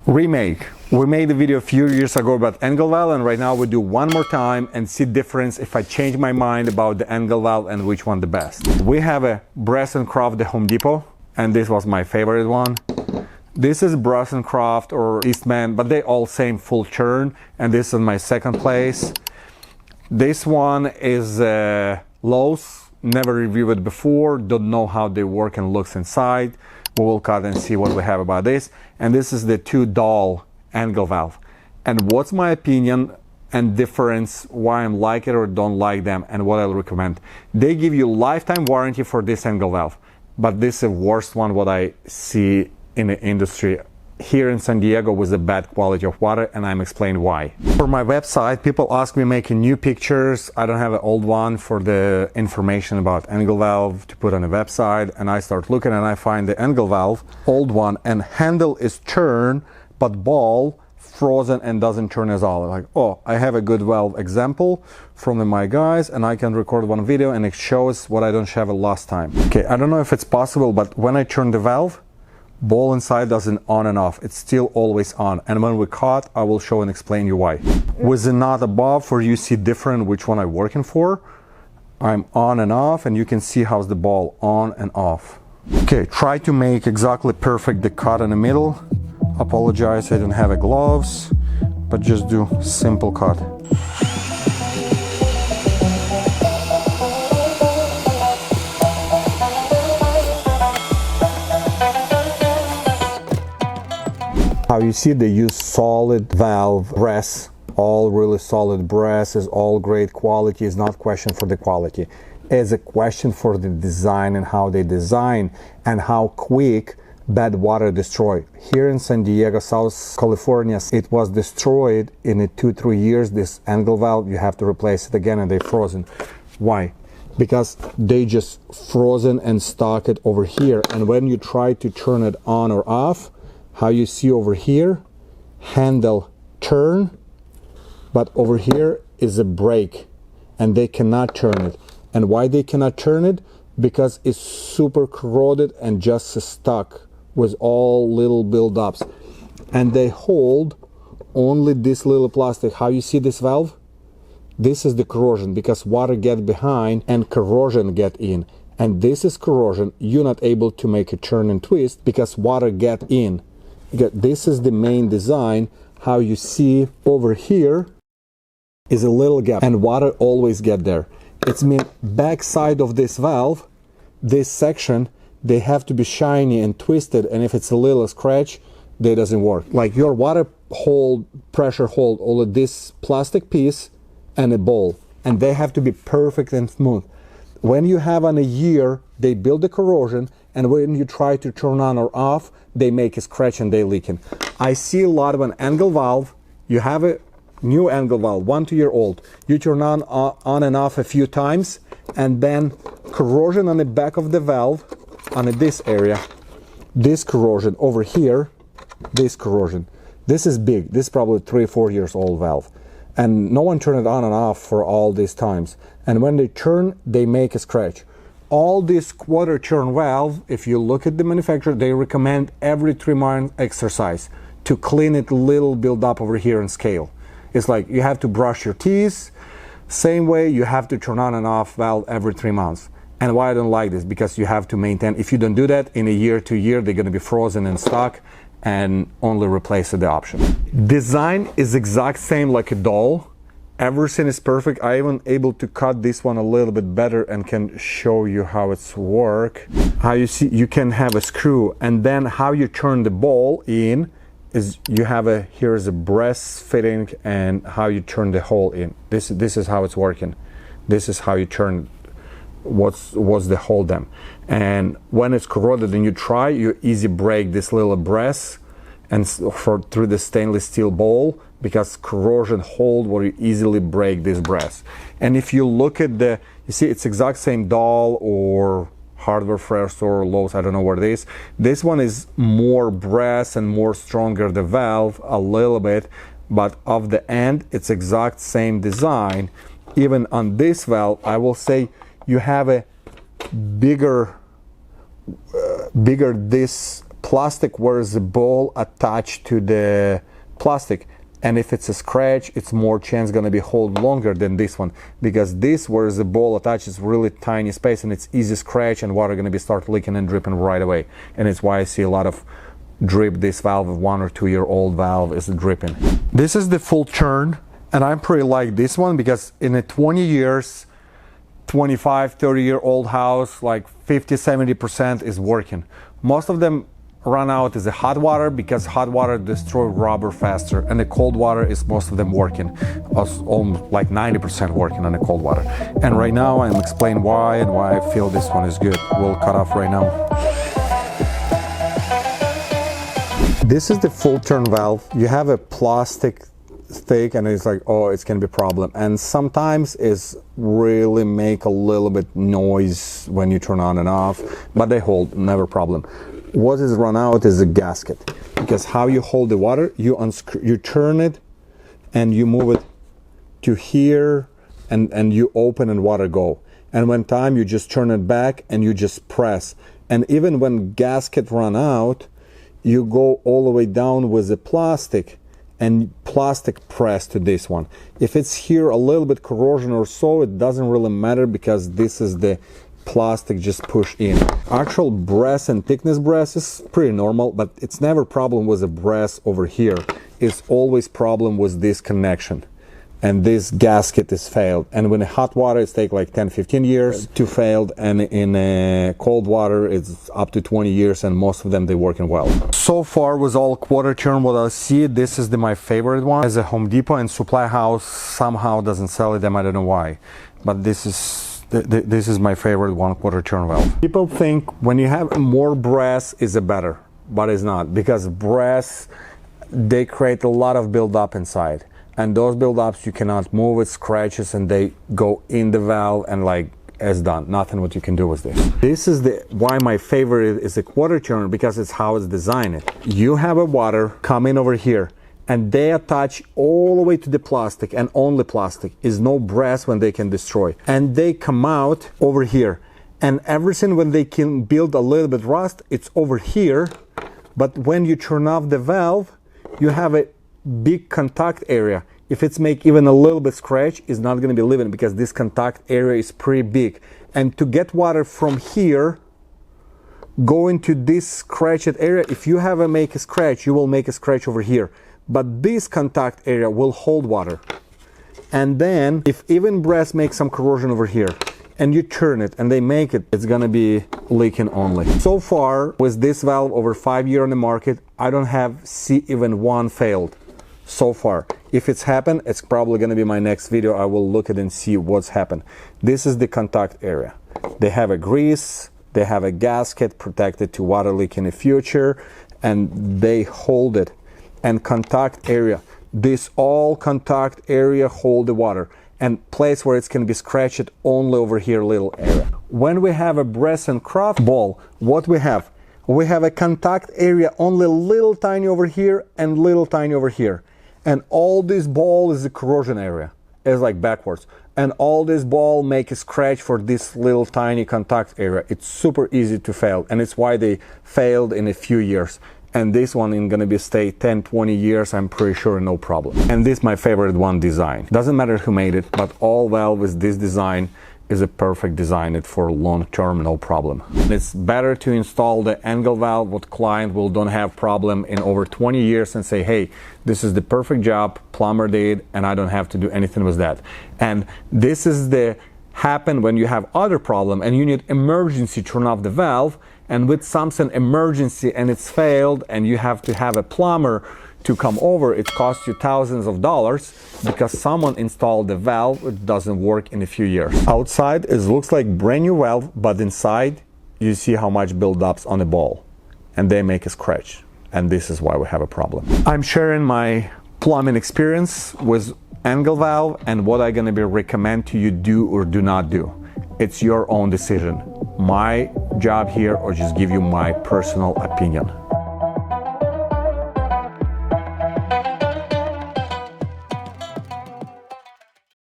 Remake. We made a video a few years ago about angle valve, and right now we do one more time and see difference if I change my mind about the angle valve and which one the best. We have a BrassCraft, the Home Depot, and this was my favorite one. This is BrassCraft or Eastman, but they all same full churn, and this is my second place. This one is Lowe's, never reviewed it before, don't know how they work and looks inside. We will cut and see what we have about this. And this is the two Dahl angle valve. And what's my opinion and difference, why I like it or don't like them, and what I'll recommend. They give you lifetime warranty for this angle valve, but this is the worst one what I see in the industry here in San Diego with the bad quality of water, and I'm explaining why. For my website, people ask me making new pictures. I don't have an old one for the information about angle valve to put on the website, and I start looking and I find the angle valve, old one, and handle is turned, but ball frozen and doesn't turn at all. Like, oh, I have a good valve example from my guys, and I can record one video and it shows what I don't have last time. Okay, I don't know if it's possible, but when I turn the valve, ball inside doesn't on and off, it's still always on, and when we cut I will show and explain you why. With the knot above, for you see different which one I'm working for, I'm on and off, and you can see how's the ball on and off. Okay, try to make exactly perfect the cut in the middle. Apologize I don't have a gloves, but just do simple cut. How you see they use solid valve brass, all really solid brass, is all great quality, is not question for the quality, it's a question for the design and how they design and how quick bad water destroy. Here in San Diego, South California, it was destroyed in 2-3 years. This angle valve, you have to replace it again, and they frozen. Why? Because they just frozen and stuck it over here, and when you try to turn it on or off, how you see over here, handle turn, but over here is a brake, and they cannot turn it. And why they cannot turn it? Because it's super corroded and just stuck with all little buildups, and they hold only this little plastic. How you see this valve? This is the corrosion, because water get behind and corrosion get in, and this is corrosion. You're not able to make a turn and twist because water get in. This is the main design. How you see over here is a little gap, and water always get there. It's mean back side of this valve, this section, they have to be shiny and twisted, and if it's a little scratch, they doesn't work. Like your water hold, pressure hold, all of this plastic piece and a bowl, and they have to be perfect and smooth. When you have on a year, they build the corrosion, and when you try to turn on or off, they make a scratch and they leaking. I see a lot of an angle valve. You have a new angle valve, 1-2 year old. You turn on and off a few times, and then corrosion on the back of the valve, on this area, this corrosion over here, this corrosion. This is big. This is probably 3-4 years old valve, and no one turned it on and off for all these times. And when they turn, they make a scratch. All this quarter turn valve, if you look at the manufacturer, they recommend every 3 month exercise to clean it, little build up over here and scale. It's like you have to brush your teeth. Same way you have to turn on and off valve every 3 months. And why I don't like this? Because you have to maintain. If you don't do that, in a year, 2 years, they're going to be frozen and stuck, and only replace the option. Design is exact same like a Dahl. Everything is perfect. I even able to cut this one a little bit better and can show you how it's work. How you see you can have a screw, and then how you turn the ball in is you have a, here is a brass fitting, and how you turn the hole in. This is how it's working. This is how you turn what's the hole them. And when it's corroded and you try, you easy break this little brass and through the stainless steel bowl, because corrosion hold where you easily break this brass. And if you look at the, you see it's exact same Dahl or Hardware Fair Store, Lowe's, I don't know what it is. This one is more brass and more stronger the valve a little bit, but of the end it's exact same design. Even on this valve, I will say you have a bigger this plastic where the ball attached to the plastic, and if it's a scratch, it's more chance gonna be hold longer than this one, because this where the ball attaches really tiny space and it's easy scratch and water gonna be start leaking and dripping right away. And it's why I see a lot of drip. This valve, 1 or 2 year old valve, is dripping. This is the full turn, and I pretty like this one because in a 20 years, 25, 30 year old house, like 50-70% is working. Most of them run out is the hot water because hot water destroy rubber faster, and the cold water is most of them working, almost like 90% working on the cold water. And right now I'm explaining why and why I feel this one is good. We'll cut off right now. This is the full turn valve. You have a plastic thick and it's like, oh, it's gonna be a problem, and sometimes it's really make a little bit noise when you turn on and off, but they hold, never problem. What is run out is a gasket, because how you hold the water, you unscrew, you turn it and you move it to here, and you open and water go, and when time you just turn it back and you just press. And even when gasket run out, you go all the way down with the plastic and plastic press to this one. If it's here a little bit corrosion or so, it doesn't really matter because this is the plastic just push in. Actual brass and thickness brass is pretty normal, but it's never problem with the brass over here. It's always problem with this connection, and this gasket is failed. And when hot water, it's take like 10-15 years to failed, and in cold water it's up to 20 years, and most of them they working well. So far with all quarter turn what I see, this is my favorite one. As a Home Depot and supply house somehow doesn't sell them, I don't know why, but this is my favorite 1/4 turn valve. People think when you have more brass is a better, but it's not, because brass, they create a lot of buildup inside, and those buildups you cannot move with scratches, and they go in the valve and like it's done. Nothing what you can do with this. This is why my favorite is a 1/4 turn, because it's how it's designed. You have a water coming over here, and they attach all the way to the plastic, and only plastic, is no brass when they can destroy, and they come out over here, and everything when they can build a little bit rust, it's over here. But when you turn off the valve, you have a big contact area. If it's make even a little bit scratch, it's not going to be living, because this contact area is pretty big, and to get water from here go into this scratched area, if you have make a scratch, you will make a scratch over here, but this contact area will hold water. And then if even brass makes some corrosion over here and you turn it and they make it, it's gonna be leaking only. So far with this valve over 5 years on the market, I don't have see even one failed so far. If it's happened, it's probably gonna be my next video. I will look at and see what's happened. This is the contact area. They have a grease, they have a gasket protected to water leak in the future, and they hold it. And contact area, this all contact area hold the water, and place where it can be scratched only over here little area. When we have a BrassCraft ball, what we have a contact area only little tiny over here and little tiny over here, and all this ball is the corrosion area. It's like backwards, and all this ball make a scratch for this little tiny contact area. It's super easy to fail, and it's why they failed in a few years. And this one is gonna be stay 10-20 years, I'm pretty sure, no problem. And this is my favorite one design. Doesn't matter who made it, but all valve with this design is a perfect design for long term, no problem. It's better to install the angle valve what client will don't have problem in over 20 years and say, hey, this is the perfect job, plumber did, and I don't have to do anything with that. And this is the happen when you have other problem and you need emergency turn off the valve, and with something emergency and it's failed and you have to have a plumber to come over, it costs you thousands of dollars because someone installed the valve, it doesn't work in a few years. Outside it looks like brand new valve, but inside you see how much buildups on the ball, and they make a scratch, and this is why we have a problem. I'm sharing my plumbing experience with angle valve and what I'm gonna be recommend to you do or do not do. It's your own decision. My job here or just give you my personal opinion.